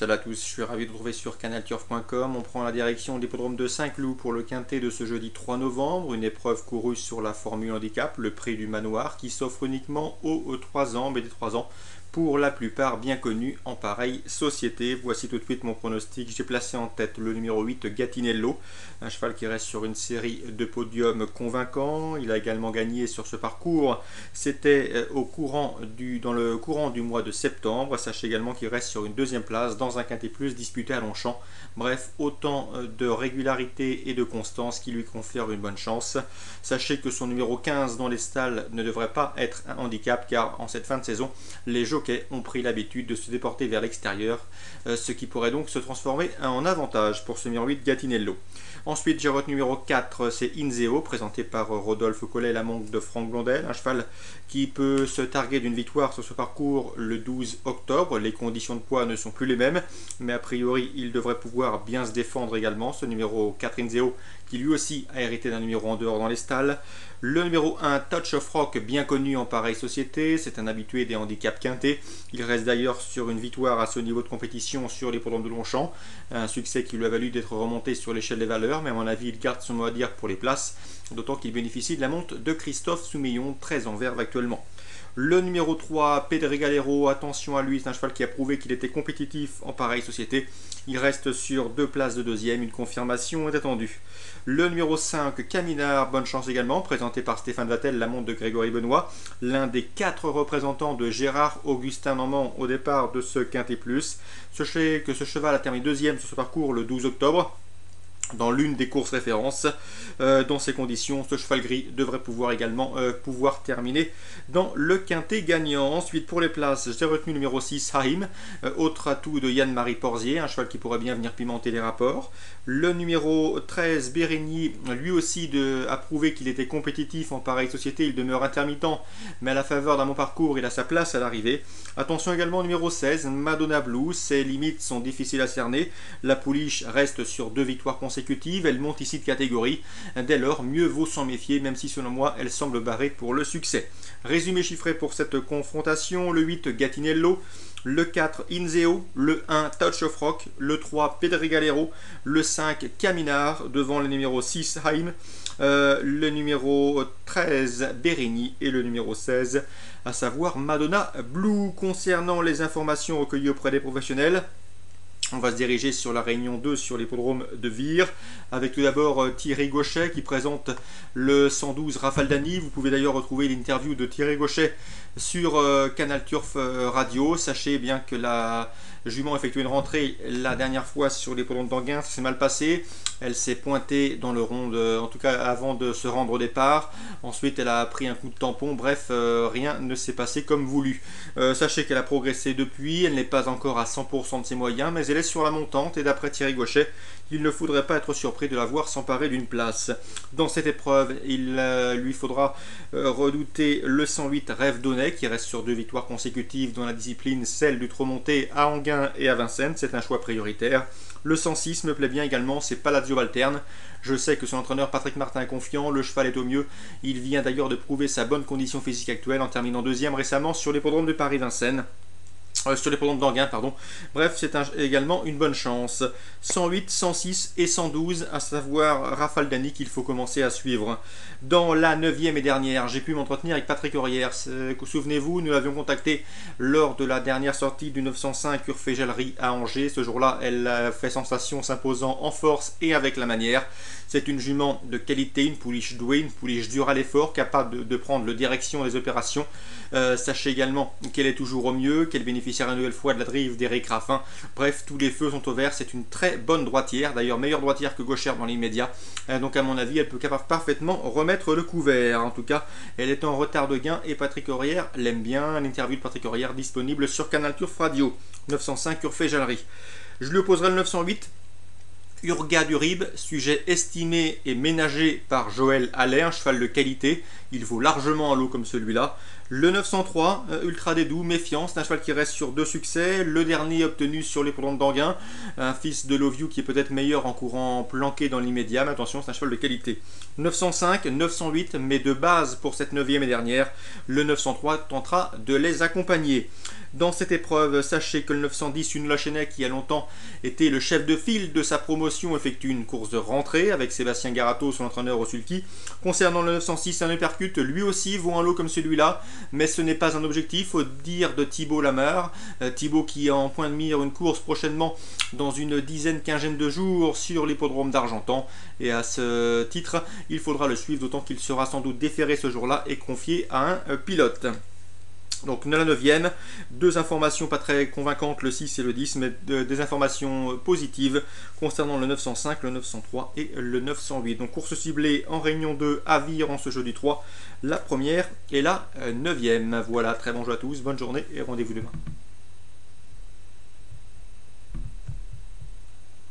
Salut à tous, je suis ravi de vous retrouver sur canalturf.com. On prend la direction de l'hippodrome de Saint-Cloud pour le quintet de ce jeudi 3 novembre. Une épreuve courue sur la Formule Handicap, le prix du manoir, qui s'offre uniquement aux 3 ans, mais des 3 ans, pour la plupart bien connus en pareille société. Voici tout de suite mon pronostic. J'ai placé en tête le numéro 8, Gatinello, un cheval qui reste sur une série de podiums convaincants. Il a également gagné sur ce parcours. C'était dans le courant du mois de septembre. Sachez également qu'il reste sur une deuxième place dans un quintet plus disputé à Longchamp. Bref, autant de régularité et de constance qui lui confèrent une bonne chance. Sachez que son numéro 15 dans les stalles ne devrait pas être un handicap, car en cette fin de saison, les jockeys ont pris l'habitude de se déporter vers l'extérieur, ce qui pourrait donc se transformer en avantage pour ce numéro 8, Gatinello. Ensuite, j'ai retenu numéro 4, c'est Inzeo, présenté par Rodolphe Collet, la montre de Franck Blondel, un cheval qui peut se targuer d'une victoire sur ce parcours le 12 octobre. Les conditions de poids ne sont plus les mêmes, mais a priori, il devrait pouvoir bien se défendre également, ce numéro 4 Inzeo, qui lui aussi a hérité d'un numéro en dehors dans les stalles. Le numéro 1, Touch of Rock, bien connu en pareille société, c'est un habitué des handicaps quintés. Il reste d'ailleurs sur une victoire à ce niveau de compétition sur l'hippodrome de Longchamp, un succès qui lui a valu d'être remonté sur l'échelle des valeurs, mais à mon avis il garde son mot à dire pour les places, d'autant qu'il bénéficie de la montre de Christophe Soumillon, très en verve actuellement. Le numéro 3, Pedregalero, attention à lui, c'est un cheval qui a prouvé qu'il était compétitif en pareille société. Il reste sur 2 places de deuxième, une confirmation est attendue. Le numéro 5, Caminard, bonne chance également, présenté par Stéphane Vattel, la montre de Grégory Benoît, l'un des 4 représentants de Gérard Augustin Normand au départ de ce quintet plus. Sachez que ce cheval a terminé deuxième sur ce parcours le 12 octobre. Dans l'une des courses références. Dans ces conditions, ce cheval gris devrait pouvoir également terminer dans le quintet gagnant. Ensuite, pour les places, j'ai retenu numéro 6, Haïm, autre atout de Yann-Marie Porzier, un cheval qui pourrait bien venir pimenter les rapports. Le numéro 13, Bérigny, lui aussi a prouvé qu'il était compétitif en pareille société. Il demeure intermittent, mais à la faveur d'un bon parcours, il a sa place à l'arrivée. Attention également au numéro 16, Madonna Blue, ses limites sont difficiles à cerner. La pouliche reste sur 2 victoires consécutives. Elle monte ici de catégorie. Dès lors, mieux vaut s'en méfier, même si selon moi, elle semble barrée pour le succès. Résumé chiffré pour cette confrontation, le 8, Gatinello, le 4, Inzeo, le 1, Touch of Rock, le 3, Pedregalero, le 5, Caminard, devant le numéro 6, Haïm, le numéro 13, Bérigny, et le numéro 16, à savoir Madonna Blue. Concernant les informations recueillies auprès des professionnels, on va se diriger sur la réunion 2 sur l'hippodrome de Vire, avec tout d'abord Thierry Gauchet qui présente le 112 Rafaldani. Vous pouvez d'ailleurs retrouver l'interview de Thierry Gauchet sur Canal Turf Radio. Sachez bien que la jument a effectué une rentrée la dernière fois sur l'hippodrome d'Anguin, ça s'est mal passé. Elle s'est pointée dans le rond, en tout cas avant de se rendre au départ. Ensuite, elle a pris un coup de tampon. Bref, rien ne s'est passé comme voulu. Sachez qu'elle a progressé depuis. Elle n'est pas encore à 100% de ses moyens, mais elle est sur la montante. Et d'après Thierry Gauchet, il ne faudrait pas être surpris de la voir s'emparer d'une place. Dans cette épreuve, il lui faudra redouter le 108 Rêve Donnet, qui reste sur 2 victoires consécutives dans la discipline, celle du trot monté à Anguin et à Vincennes. C'est un choix prioritaire. Le 106 me plaît bien également, c'est Palazzo Valterne. Je sais que son entraîneur Patrick Martin est confiant, le cheval est au mieux. Il vient d'ailleurs de prouver sa bonne condition physique actuelle en terminant deuxième récemment sur l'hippodrome de Paris-Vincennes. Sur l'hippodrome d'Anguin, pardon. Bref, c'est également une bonne chance. 108, 106 et 112, à savoir Rafaldani, qu'il faut commencer à suivre. Dans la 9e et dernière, j'ai pu m'entretenir avec Patrick Aurière. Souvenez-vous, nous l'avions contacté lors de la dernière sortie du 905 Urfé-Jallerie à Angers. Ce jour-là, elle a fait sensation, s'imposant en force et avec la manière. C'est une jument de qualité, une pouliche douée, une pouliche dure à l'effort, capable de prendre le direction des opérations. Sachez également qu'elle est toujours au mieux, qu'elle bénéficiera une nouvelle fois de la drive d'Éric Raffin. Bref, tous les feux sont au vert. C'est une très bonne droitière, d'ailleurs meilleure droitière que gauchère dans l'immédiat. Donc à mon avis, elle peut parfaitement remettre le couvert. En tout cas, elle est en retard de gain et Patrick Aurière l'aime bien. L'interview de Patrick Aurière disponible sur Canal Turf Radio. 905 Urfé-Jallerie. Je lui opposerai le 908. Urga du Rib, sujet estimé et ménagé par Joël Allaire, un cheval de qualité. Il vaut largement un lot comme celui-là. Le 903, Ultra des Doux, Méfiance, un cheval qui reste sur 2 succès. Le dernier obtenu sur l'hippodrome d'Anguin, un fils de Love You qui est peut-être meilleur en courant planqué dans l'immédiat, mais attention, c'est un cheval de qualité. 905, 908, mais de base pour cette 9e et dernière, le 903 tentera de les accompagner. Dans cette épreuve, sachez que le 910, Une Lachenay, qui a longtemps été le chef de file de sa promotion, effectue une course de rentrée avec Sébastien Garato, son entraîneur au sulky. Concernant le 906, un uppercut, lui aussi vaut un lot comme celui-là, mais ce n'est pas un objectif, au dire de Thibaut Lameur. Thibaut qui a en point de mire une course prochainement dans une dizaine, quinzaine de jours sur l'hippodrome d'Argentan. Et à ce titre, il faudra le suivre, d'autant qu'il sera sans doute déféré ce jour-là et confié à un pilote. Donc la 9e, 2 informations pas très convaincantes, le 6 et le 10, mais des informations positives concernant le 905, le 903 et le 908. Donc course ciblée en réunion 2 à Vire en ce jeudi 3, la première et la 9e. Voilà, très bon jeu à tous, bonne journée et rendez-vous demain.